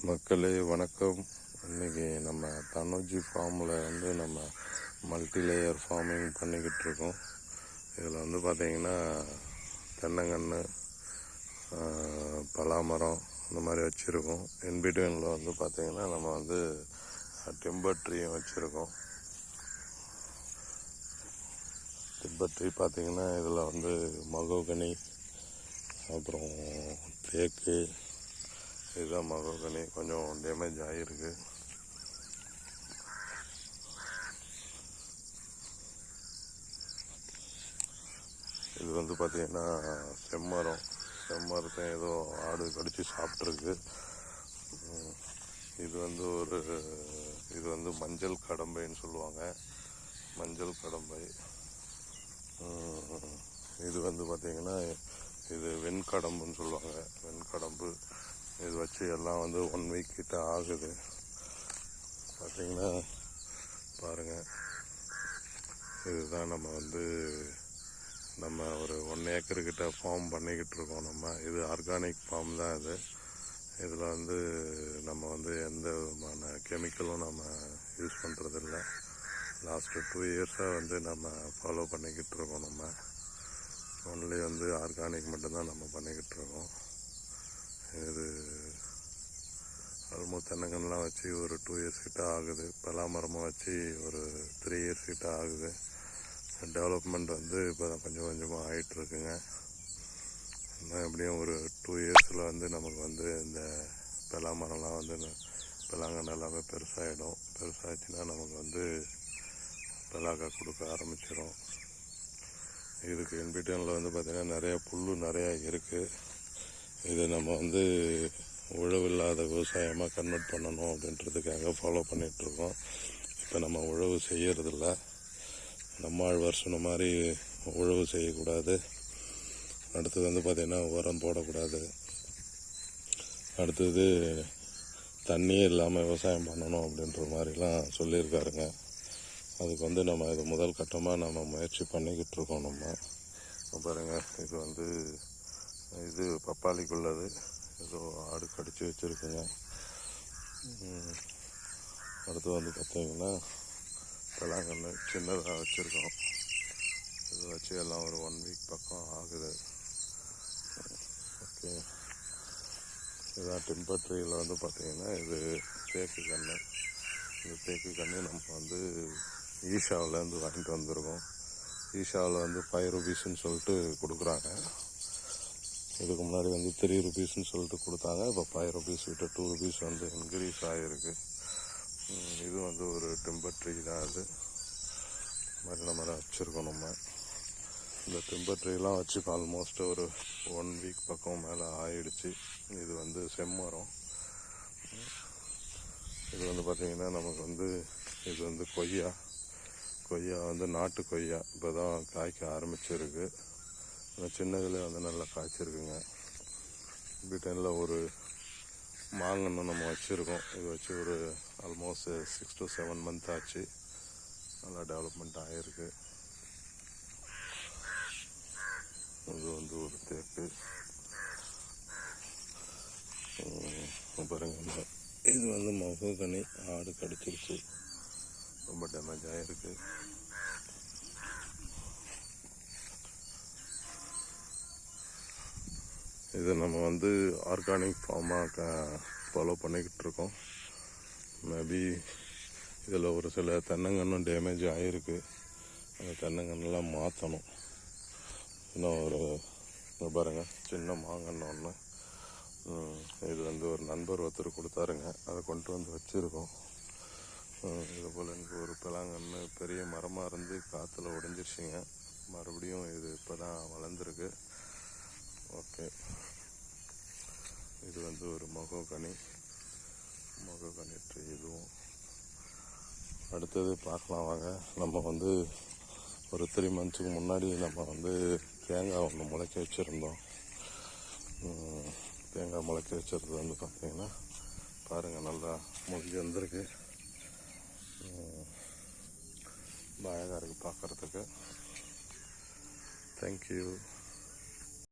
மக்களே வணக்கம். இன்றைக்கி நம்ம தனுஜி ஃபார்மில் வந்து நம்ம மல்டி லேயர் ஃபார்மிங் பண்ணிக்கிட்டு இருக்கோம். இதில் வந்து பார்த்திங்கன்னா தென்னங்கன்று, பலாமரம் இந்த மாதிரி வச்சுருக்கோம். இன்பிட்வீனில் வந்து பார்த்திங்கன்னா நம்ம வந்து டிம்பர் ட்ரீயும் வச்சுருக்கோம். டிம்பர் ட்ரீ பார்த்திங்கன்னா இதில் வந்து மகோகனி, அப்புறம் தேக்கு, இதுதான் மகோகனி. கொஞ்சம் டேமேஜ் ஆகிருக்கு. இது வந்து பார்த்திங்கன்னா செம்மரத்தை ஏதோ ஆடு கடித்து சாப்பிட்ருக்கு. இது வந்து மஞ்சள் கடம்பைன்னு சொல்லுவாங்க. மஞ்சள் கடம்பை. இது வந்து பார்த்திங்கன்னா இது வெண்கடம்புன்னு சொல்லுவாங்க. வெண்கடம்பு. இது வச்சு எல்லாம் வந்து 1 வீக் கிட்ட ஆகுது. பார்த்திங்கன்னா பாருங்கள், இதுதான் நம்ம ஒரு 1 ஏக்கர்கிட்ட ஃபார்ம் பண்ணிக்கிட்டு இருக்கோம். இது ஆர்கானிக் ஃபார்ம் தான். இதில் வந்து நம்ம வந்து எந்த விதமான கெமிக்கலும் நம்ம யூஸ் பண்ணுறதில்ல. லாஸ்ட்டு 2 இயர்ஸாக வந்து நம்ம ஃபாலோ பண்ணிக்கிட்டு இருக்கோம். நம்ம ஒன்லி வந்து ஆர்கானிக் மட்டும்தான் நம்ம பண்ணிக்கிட்டு இருக்கோம். இது ஆல்மோஸ்ட் தென்னங்கன்லாம் வச்சு ஒரு 2 இயர்ஸ் கிட்ட ஆகுது. பலாமரமாக வச்சு ஒரு 3 இயர்ஸ் கிட்ட ஆகுது. டெவலப்மெண்ட் வந்து இப்போ தான் கொஞ்சம் கொஞ்சமாக ஆகிட்டுருக்குங்க. இன்னும் எப்படியும் ஒரு 2 இயர்ஸில் வந்து நமக்கு வந்து இந்த பலாமரம்லாம் வந்து பலாங்கன்று எல்லாமே பெருசாகிடும். பெருசாகிடுச்சுன்னா நமக்கு வந்து பலாக்காய் கொடுக்க ஆரம்பிச்சிடும். இதுக்கு இன்பிட்வீனில் வந்து பார்த்திங்கன்னா நிறையா புல் நிறையா இருக்குது. இது நம்ம வந்து உழவில்லாத விவசாயமாக கன்வெர்ட் பண்ணணும் அப்படின்றதுக்காக ஃபாலோ பண்ணிகிட்ருக்கோம். இப்போ நம்ம உழவு செய்யறதில்ல. நம்மாழ்வார் சொன்ன மாதிரி உழவு செய்யக்கூடாது. அடுத்தது வந்து பார்த்திங்கன்னா உரம் போடக்கூடாது. அடுத்தது தண்ணியே இல்லாமல் விவசாயம் பண்ணணும் அப்படின்ற மாதிரிலாம் சொல்லியிருக்காருங்க. அதுக்கு வந்து நம்ம இது முதல் கட்டமாக நம்ம முயற்சி பண்ணிக்கிட்டு இருக்கோம். நம்ம பாருங்கள், இது பப்பாளிக்குள்ளது ஏதோ ஆடு கடிச்சு வச்சுருக்குங்க. அடுத்து வந்து பார்த்திங்கன்னா பலாங்கன்று சின்னதாக வச்சுருக்கோம். இது வச்சு எல்லாம் ஒரு 1 வீக் பக்கம் ஆகுது. ஓகே, இதுதான் டிம்பர் ட்ரீயில் வந்து பார்த்திங்கன்னா இது தேக்கு கன்று. இந்த தேக்கு கன்று நம்ம வந்து ஈஷாவிலேருந்து வாங்கிட்டு வந்திருக்கோம். ஈஷாவில் வந்து 5 ரூபீஸ்ன்னு சொல்லிட்டு கொடுக்குறாங்க. இதுக்கு முன்னாடி வந்து 3 ரூபீஸ்ன்னு சொல்லிட்டு கொடுத்தாங்க. இப்போ 5 ரூபீஸ் விட்டு 2 ரூபீஸ் வந்து இன்க்ரீஸ் ஆகிருக்கு. இது வந்து ஒரு டிம்பர் ட்ரீ தான். அது மாதிரி நம்ம வச்சுருக்கோம். நம்ம இந்த டிம்பர் ட்ரீலாம் வச்சு ஆல்மோஸ்ட் ஒரு 1 வீக் பக்கம் மேலே ஆயிடுச்சு. இது வந்து செம்மரம். இது வந்து பார்த்திங்கன்னா நமக்கு வந்து இது வந்து கொய்யா வந்து நாட்டு கொய்யா இப்போ தான் காய்க்க ஆரம்பிச்சிருக்கு. சின்னதுலேயே வந்து நல்லா காய்ச்சிருக்குங்க. வீட்டில் ஒரு மாங்கன்று நம்ம வச்சுருக்கோம். இது வச்சு ஒரு ஆல்மோஸ்ட் 6 to 7 months ஆச்சு. நல்லா டெவலப்மெண்ட் ஆகிருக்கு. இது வந்து ஒரு தேக்கு. பாருங்க, இது வந்து மகோகனி. ஆடு கடிச்சிருச்சு, ரொம்ப டேமேஜ் ஆகிருக்கு. இது நம்ம வந்து ஆர்கானிக் ஃபார்மாக ஃபாலோ பண்ணிக்கிட்டு இருக்கோம். மேபி இதில் ஒரு சில தென்னங்கன்றும் டேமேஜ் ஆகிருக்கு. அந்த தென்னங்கன்றுலாம் மாற்றணும். இன்னும் ஒரு பாருங்கள், சின்ன மாங்கன்று ஒன்று. இது வந்து ஒரு நண்பர் ஒருத்தர் கொடுத்தாருங்க. அதை கொண்டு வந்து வச்சுருக்கோம். இது போல் எனக்கு ஒரு பலாங்கன்று பெரிய மரமாக இருந்து காற்றுல உடைஞ்சிருச்சுங்க. மறுபடியும் இது இப்போ தான் வளர்ந்துருக்கு. ஓகே, இது வந்து ஒரு மகோகனி ட்ரீ. இதுவும் அடுத்தது பார்க்கலாம் வாங்க. நம்ம வந்து ஒரு 3 monthsக்கு முன்னாடி நம்ம வந்து தேங்காய் ஒன்று முளைக்க வச்சுருந்தோம். தேங்காய் முளைக்க வச்சுருது வந்து பார்த்திங்கன்னா பாருங்கள், நல்லா முளைச்சி வந்திருக்கு. ரொம்ப அழகாக இருக்குது பார்க்குறதுக்கு. தேங்க்யூ.